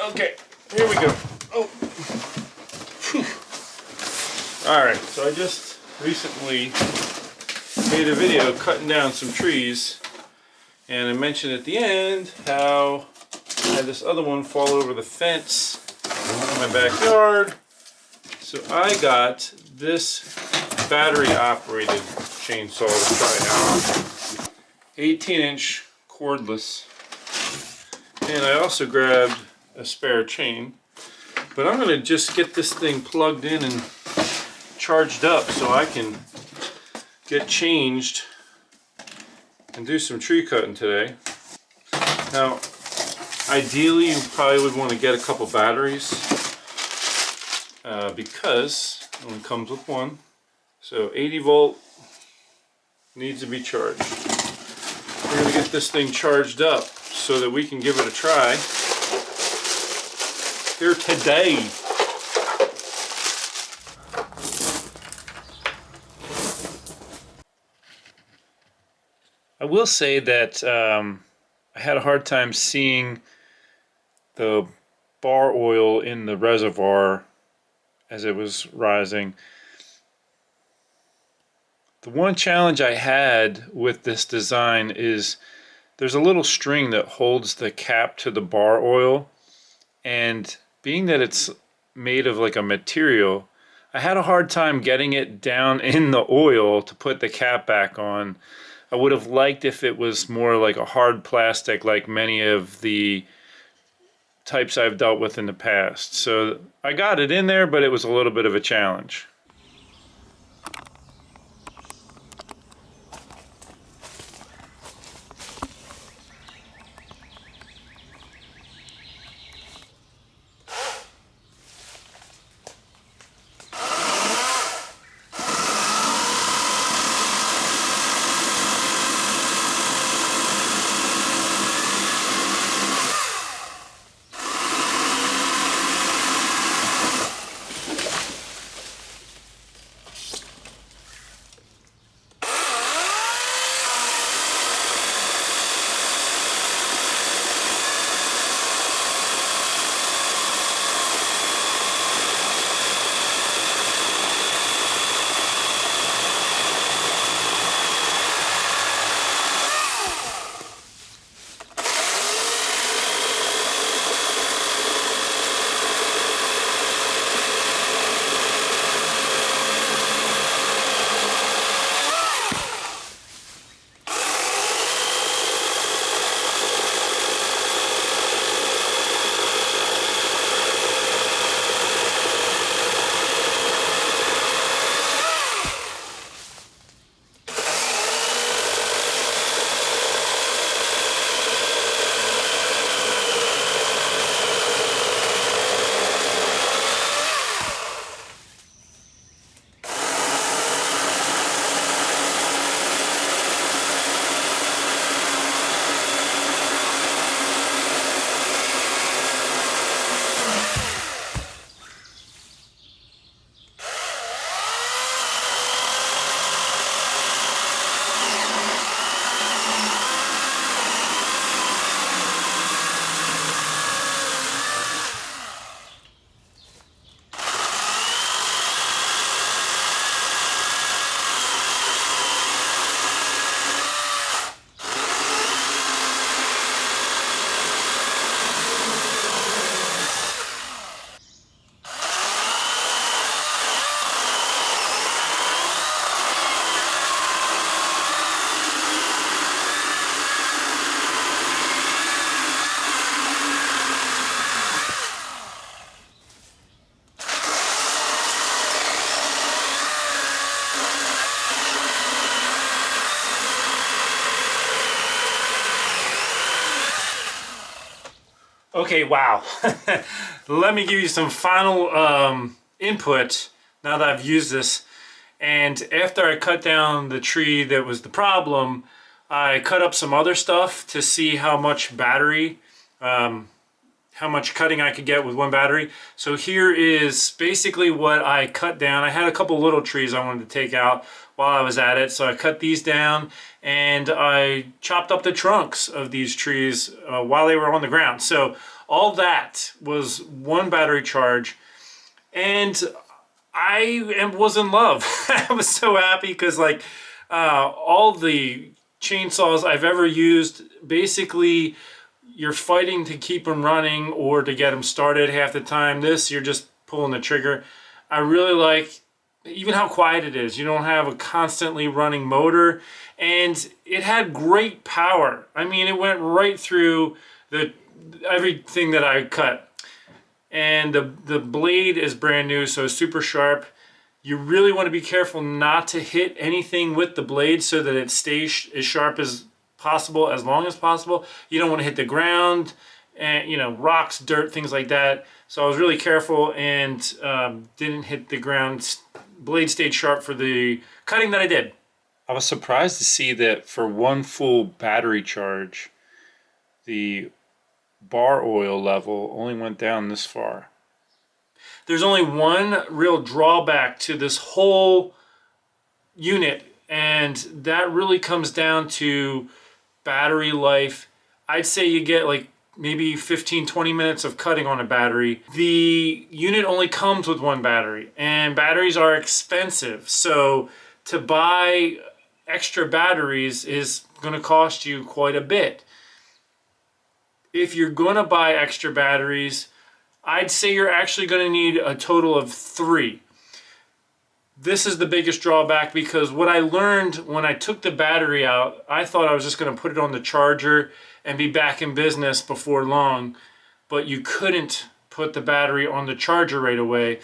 Okay, here we go. Oh. Alright, so I just recently made a video cutting down some trees, and I mentioned at the end how I had this other one fall over the fence in my backyard. So I got this battery operated chainsaw to try out. 18-inch cordless. And I also grabbed a spare chain. But I'm going to just get this thing plugged in and charged up so I can get changed and do some tree cutting today. Now, ideally you probably would want to get a couple batteries because it only comes with one. So 80 volt needs to be charged. We're going to get this thing charged up so that we can give it a try here today. I will say that I had a hard time seeing the bar oil in the reservoir as it was rising. The one challenge I had with this design is there's a little string that holds the cap to the bar oil, and being that it's made of like a material, I had a hard time getting it down in the oil to put the cap back on. I would have liked if it was more like a hard plastic like many of the types I've dealt with in the past. So I got it in there, but it was a little bit of a challenge. Okay, wow. Let me give you some final input now that I've used this. And after I cut down the tree that was the problem, I cut up some other stuff to see how much battery, how much cutting I could get with one battery. So here is basically what I cut down. I had a couple little trees I wanted to take out while I was at it, so I cut these down and I chopped up the trunks of these trees while they were on the ground. So All that was one battery charge, and I was in love. I was so happy because like all the chainsaws I've ever used, basically you're fighting to keep them running or to get them started half the time. This, you're just pulling the trigger. I really like even how quiet it is. You don't have a constantly running motor, and it had great power. I mean, it went right through everything that I cut. And the blade is brand new, so it's super sharp. You really want to be careful not to hit anything with the blade so that it stays as sharp as possible, as long as possible. You don't want to hit the ground and, you know, rocks, dirt, things like that. So I was really careful and didn't hit the ground. Blade stayed sharp for the cutting that I did. I was surprised to see that for one full battery charge, the bar oil level only went down this far. There's only one real drawback to this whole unit, and that really comes down to battery life. I'd say you get like maybe 15-20 minutes of cutting on a battery. The unit only comes with one battery, and batteries are expensive, so to buy extra batteries is going to cost you quite a bit. If you're going to buy extra batteries, I'd say you're actually going to need a total of 3. This is the biggest drawback, because what I learned when I took the battery out, I thought I was just going to put it on the charger and be back in business before long, but you couldn't put the battery on the charger right away.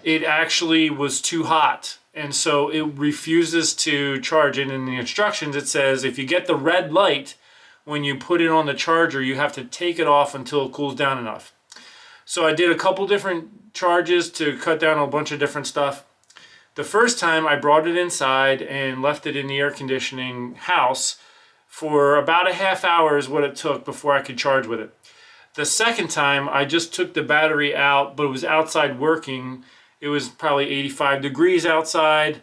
It actually was too hot, and so it refuses to charge. And in the instructions it says if you get the red light when you put it on the charger, you have to take it off until it cools down enough. So I did a couple different charges to cut down a bunch of different stuff. The first time I brought it inside and left it in the air conditioning house for about a half hour is what it took before I could charge with it. The second time I just took the battery out, but it was outside working. It was probably 85 degrees outside.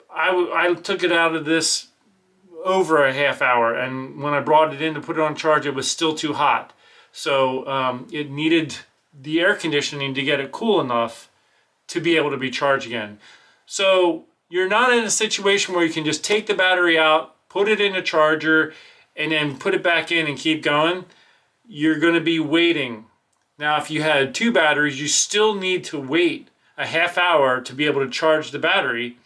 I took it out of this over a half hour, and when I brought it in to put it on charge, it was still too hot. So it needed the air conditioning to get it cool enough to be able to be charged again. So you're not in a situation where you can just take the battery out, put it in a charger, and then put it back in and keep going. You're going to be waiting. Now, if you had 2 batteries, you still need to wait a half hour to be able to charge the battery,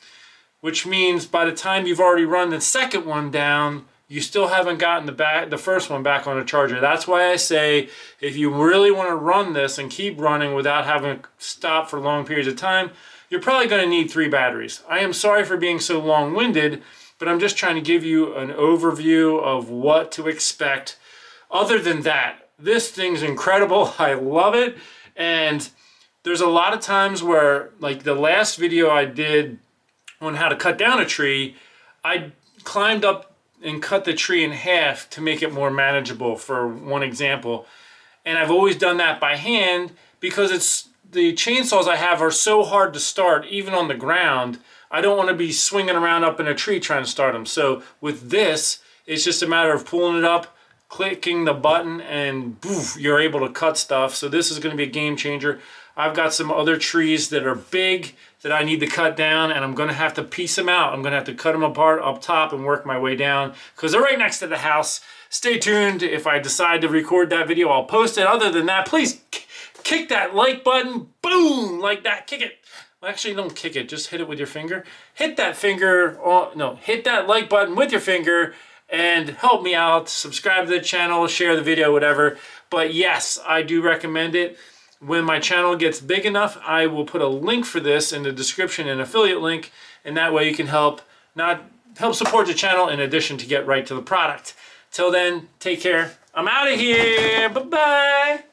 which means by the time you've already run the second one down, you still haven't gotten the first one back on a charger. That's why I say if you really want to run this and keep running without having to stop for long periods of time, you're probably going to need 3 batteries. I am sorry for being so long-winded, but I'm just trying to give you an overview of what to expect. Other than that, this thing's incredible. I love it. And there's a lot of times where, like the last video I did on how to cut down a tree, I climbed up and cut the tree in half to make it more manageable, for one example. And I've always done that by hand because the chainsaws I have are so hard to start, even on the ground. I don't want to be swinging around up in a tree trying to start them. So with this, it's just a matter of pulling it up, clicking the button, and boof, you're able to cut stuff. So this is going to be a game changer. I've got some other trees that are big that I need to cut down, and I'm going to have to piece them out. I'm going to have to cut them apart up top and work my way down because they're right next to the house. Stay tuned. If I decide to record that video, I'll post it. Other than that, please kick that like button. Boom! Like that. Kick it. Well, actually, don't kick it. Just hit it with your finger. Hit that finger. Oh, no, hit that like button with your finger and help me out. Subscribe to the channel, share the video, whatever. But yes, I do recommend it. When my channel gets big enough, I will put a link for this in the description, an affiliate link, and that way you can help support the channel in addition to get right to the product. Till then, take care. I'm out of here. Bye-bye.